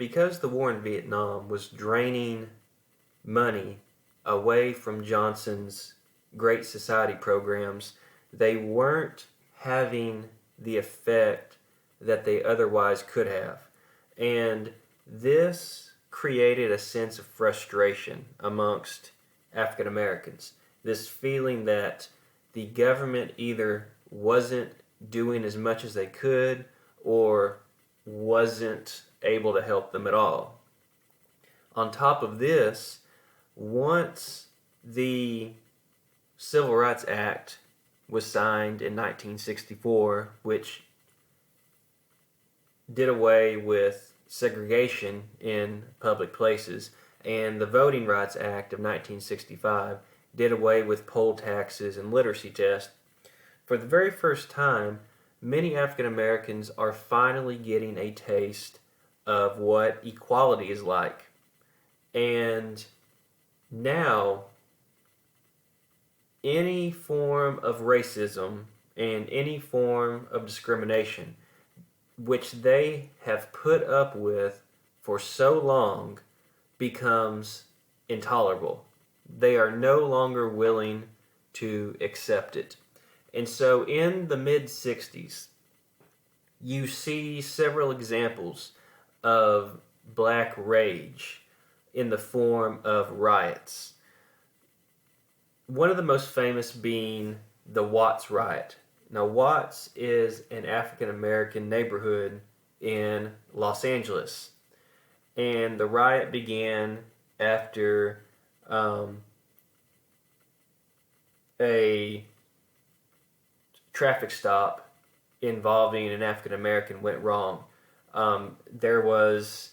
because the war in Vietnam was draining money away from Johnson's Great Society programs, they weren't having the effect that they otherwise could have. And this created a sense of frustration amongst African Americans. This feeling that the government either wasn't doing as much as they could or wasn't able to help them at all. On top of this, once the Civil Rights Act was signed in 1964, which did away with segregation in public places, and the Voting Rights Act of 1965 did away with poll taxes and literacy tests, for the very first time, many African Americans are finally getting a taste of what equality is like. And now, any form of racism and any form of discrimination, which they have put up with for so long, becomes intolerable. They are no longer willing to accept it. And so in the mid-60s, you see several examples of black rage in the form of riots. One of the most famous being the Watts riot. Now, Watts is an African-American neighborhood in Los Angeles. And the riot began after a traffic stop involving an African American went wrong. There was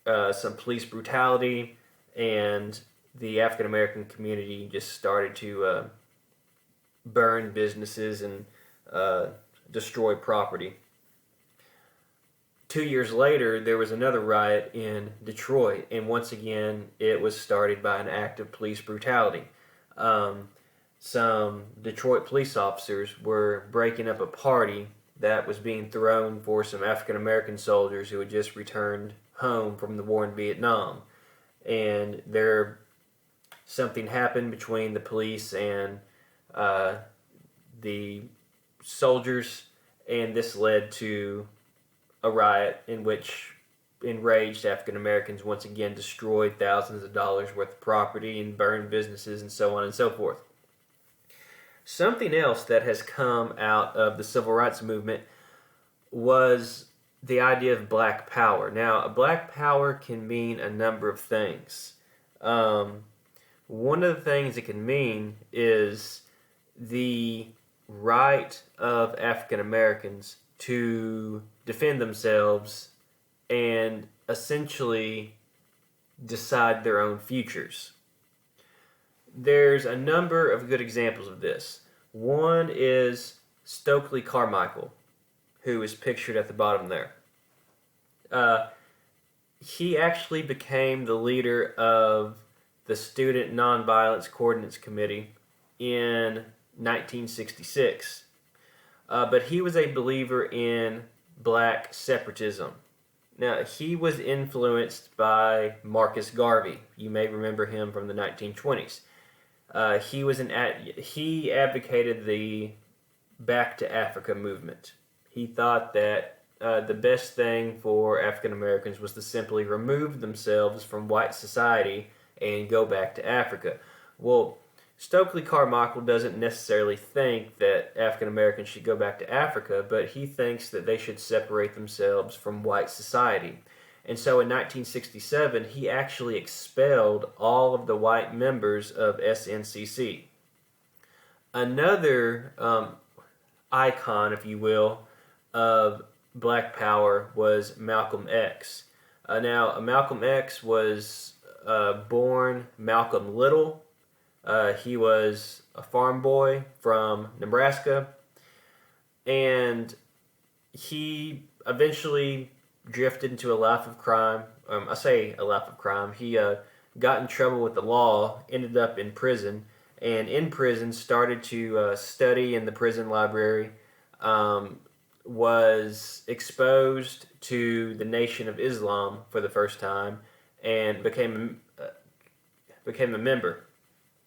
some police brutality, and the African American community just started to burn businesses and destroy property. 2 years later, there was another riot in Detroit, and once again, it was started by an act of police brutality. Some Detroit police officers were breaking up a party that was being thrown for some African American soldiers who had just returned home from the war in Vietnam. And something happened between the police and the soldiers, and this led to a riot in which enraged African Americans once again destroyed thousands of dollars worth of property and burned businesses and so on and so forth. Something else that has come out of the civil rights movement was the idea of black power. Now, black power can mean a number of things. One of the things it can mean is the right of African Americans to defend themselves and essentially decide their own futures. There's a number of good examples of this. One is Stokely Carmichael, who is pictured at the bottom there. He actually became the leader of the Student Nonviolence Coordinates Committee in 1966. But he was a believer in black separatism. Now, he was influenced by Marcus Garvey. You may remember him from the 1920s. He advocated the Back to Africa movement. He thought that the best thing for African Americans was to simply remove themselves from white society and go back to Africa. Well, Stokely Carmichael doesn't necessarily think that African Americans should go back to Africa, but he thinks that they should separate themselves from white society. And so in 1967, he actually expelled all of the white members of SNCC. Another icon, if you will, of black power was Malcolm X. Now, Malcolm X was born Malcolm Little. He was a farm boy from Nebraska, and he eventually drifted into a life of crime. I say a life of crime. He got in trouble with the law, ended up in prison, and in prison started to study in the prison library, was exposed to the Nation of Islam for the first time and became a member.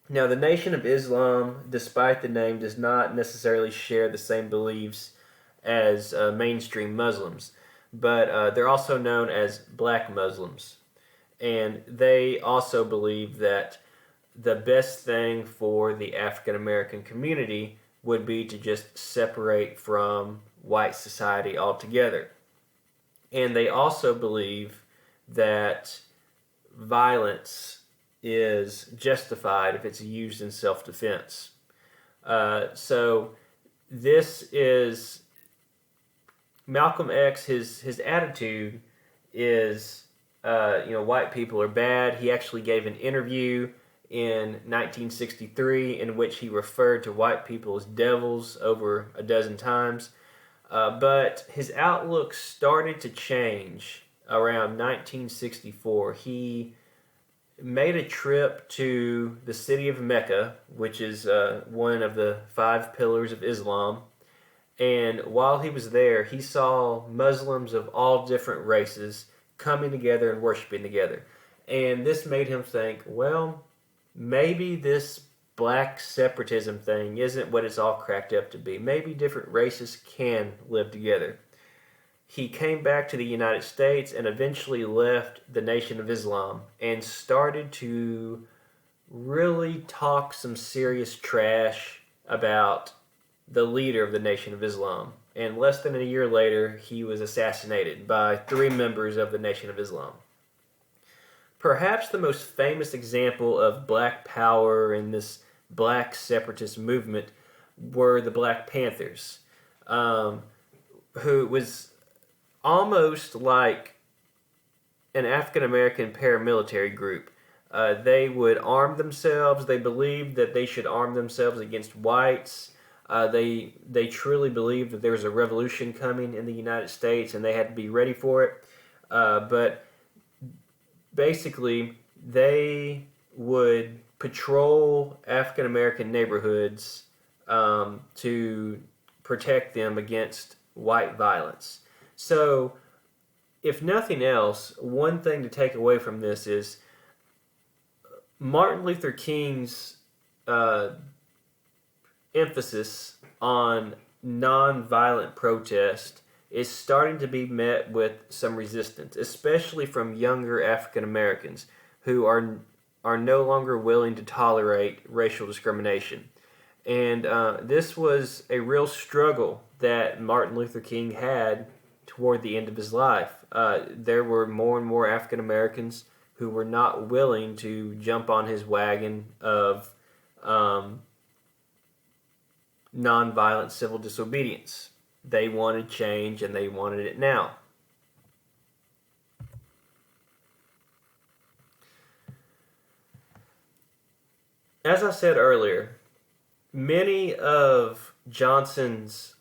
Now, the Nation of Islam, despite the name, does not necessarily share the same beliefs as mainstream Muslims, but they're also known as Black Muslims. And they also believe that the best thing for the African American community would be to just separate from white society altogether. And they also believe that violence is justified if it's used in self-defense. So this is Malcolm X. His attitude is, white people are bad. He actually gave an interview in 1963 in which he referred to white people as devils over a dozen times. But his outlook started to change around 1964. He made a trip to the city of Mecca, which is one of the 5 pillars of Islam. And while he was there, he saw Muslims of all different races coming together and worshiping together. And this made him think, well, maybe this black separatism thing isn't what it's all cracked up to be. Maybe different races can live together. He came back to the United States and eventually left the Nation of Islam and started to really talk some serious trash about the leader of the Nation of Islam. And less than a year later, he was assassinated by 3 members of the Nation of Islam. Perhaps the most famous example of black power in this black separatist movement were the Black Panthers, who was almost like an African American paramilitary group. They would arm themselves. They believed that they should arm themselves against whites. They truly believed that there was a revolution coming in the United States and they had to be ready for it. But basically, they would patrol African American neighborhoods to protect them against white violence. So, if nothing else, one thing to take away from this is Martin Luther King's emphasis on nonviolent protest is starting to be met with some resistance, especially from younger African Americans who are no longer willing to tolerate racial discrimination. And this was a real struggle that Martin Luther King had toward the end of his life. There were more and more African Americans who were not willing to jump on his wagon of nonviolent civil disobedience. They wanted change and they wanted it now. As I said earlier, many of Johnson's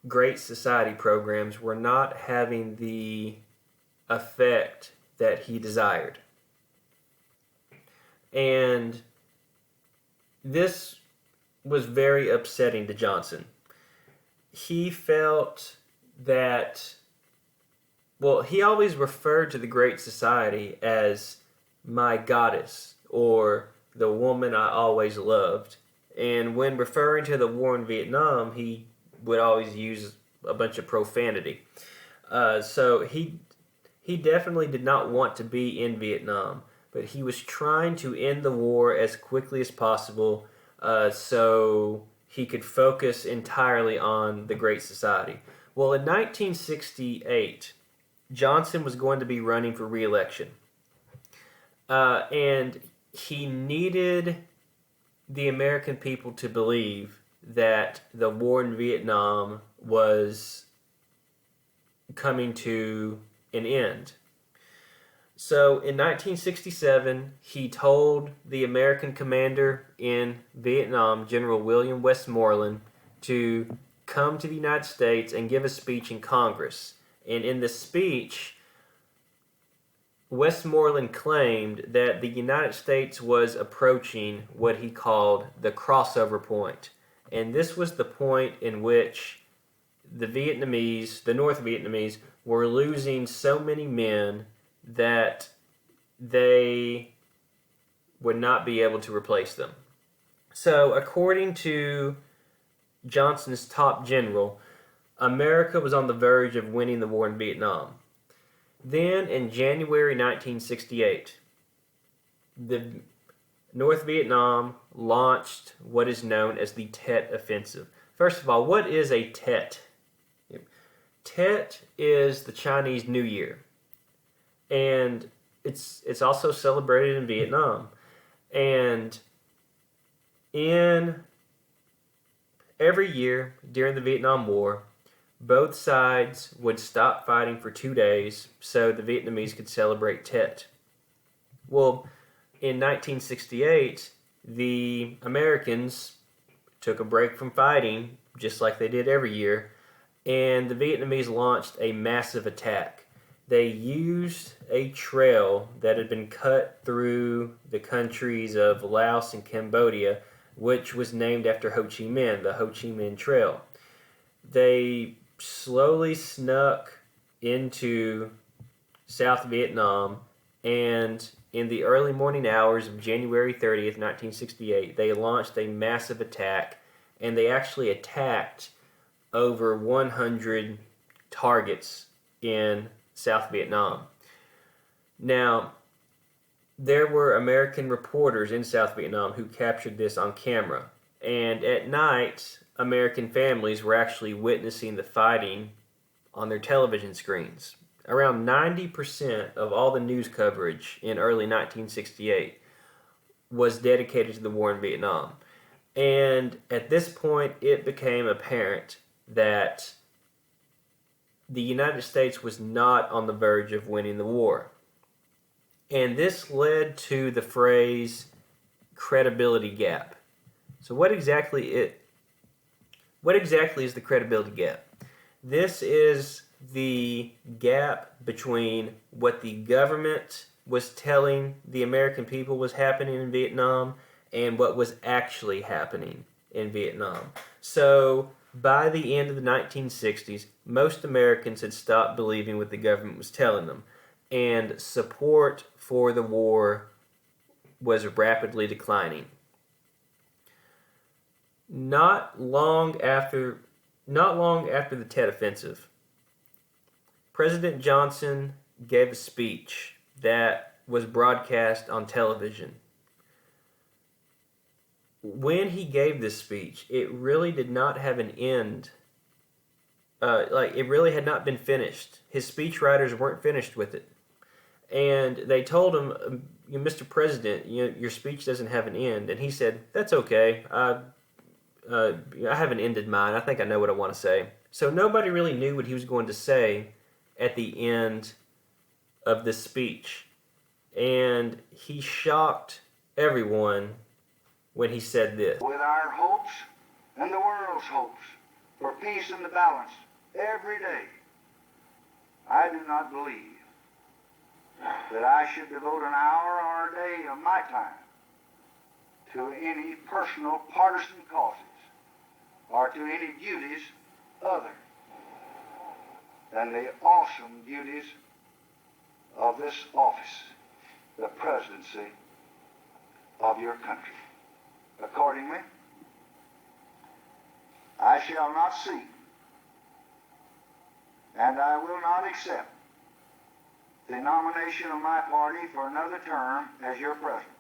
Great Society programs were not having the effect that he desired. And this was very upsetting to Johnson. He felt that, he always referred to the Great Society as my goddess, or the woman I always loved. And when referring to the war in Vietnam, he would always use a bunch of profanity. So he definitely did not want to be in Vietnam, but he was trying to end the war as quickly as possible so he could focus entirely on the Great Society. Well, in 1968, Johnson was going to be running for re-election. And he needed the American people to believe that the war in Vietnam was coming to an end. So in 1967, he told the American commander in Vietnam, General William Westmoreland, to come to the United States and give a speech in Congress. And in the speech, Westmoreland claimed that the United States was approaching what he called the crossover point. And this was the point in which the North Vietnamese, were losing so many men that they would not be able to replace them. So, according to Johnson's top general, America was on the verge of winning the war in Vietnam. Then, in January 1968, the North Vietnam launched what is known as the Tet Offensive. First of all, what is a Tet? Tet is the Chinese New Year, and it's also celebrated in Vietnam. And in every year during the Vietnam War, both sides would stop fighting for 2 days so the Vietnamese could celebrate Tet. Well, in 1968, the Americans took a break from fighting, just like they did every year, and the Vietnamese launched a massive attack. They used a trail that had been cut through the countries of Laos and Cambodia, which was named after Ho Chi Minh, the Ho Chi Minh Trail. They slowly snuck into South Vietnam, and in the early morning hours of January 30th, 1968, they launched a massive attack, and they actually attacked over 100 targets in South Vietnam. Now, there were American reporters in South Vietnam who captured this on camera, and at night, American families were actually witnessing the fighting on their television screens. Around 90% of all the news coverage in early 1968 was dedicated to the war in Vietnam. And at this point, it became apparent that the United States was not on the verge of winning the war. And this led to the phrase credibility gap. So what exactly is the credibility gap? This is the gap between what the government was telling the American people was happening in Vietnam and what was actually happening in Vietnam. So by the end of the 1960s, most Americans had stopped believing what the government was telling them, and support for the war was rapidly declining. Not long after the Tet Offensive, President Johnson gave a speech that was broadcast on television. When he gave this speech, it really did not have an end. It really had not been finished. His speechwriters weren't finished with it. And they told him, Mr. President, your speech doesn't have an end. And he said, that's okay. I haven't ended mine. I think I know what I want to say. So nobody really knew what he was going to say at the end of this speech. And he shocked everyone when he said this. With our hopes and the world's hopes for peace and the balance every day, I do not believe that I should devote an hour or a day of my time to any personal partisan causes or to any duties other than the awesome duties of this office, the presidency of your country. Accordingly, I shall not seek and I will not accept the nomination of my party for another term as your president.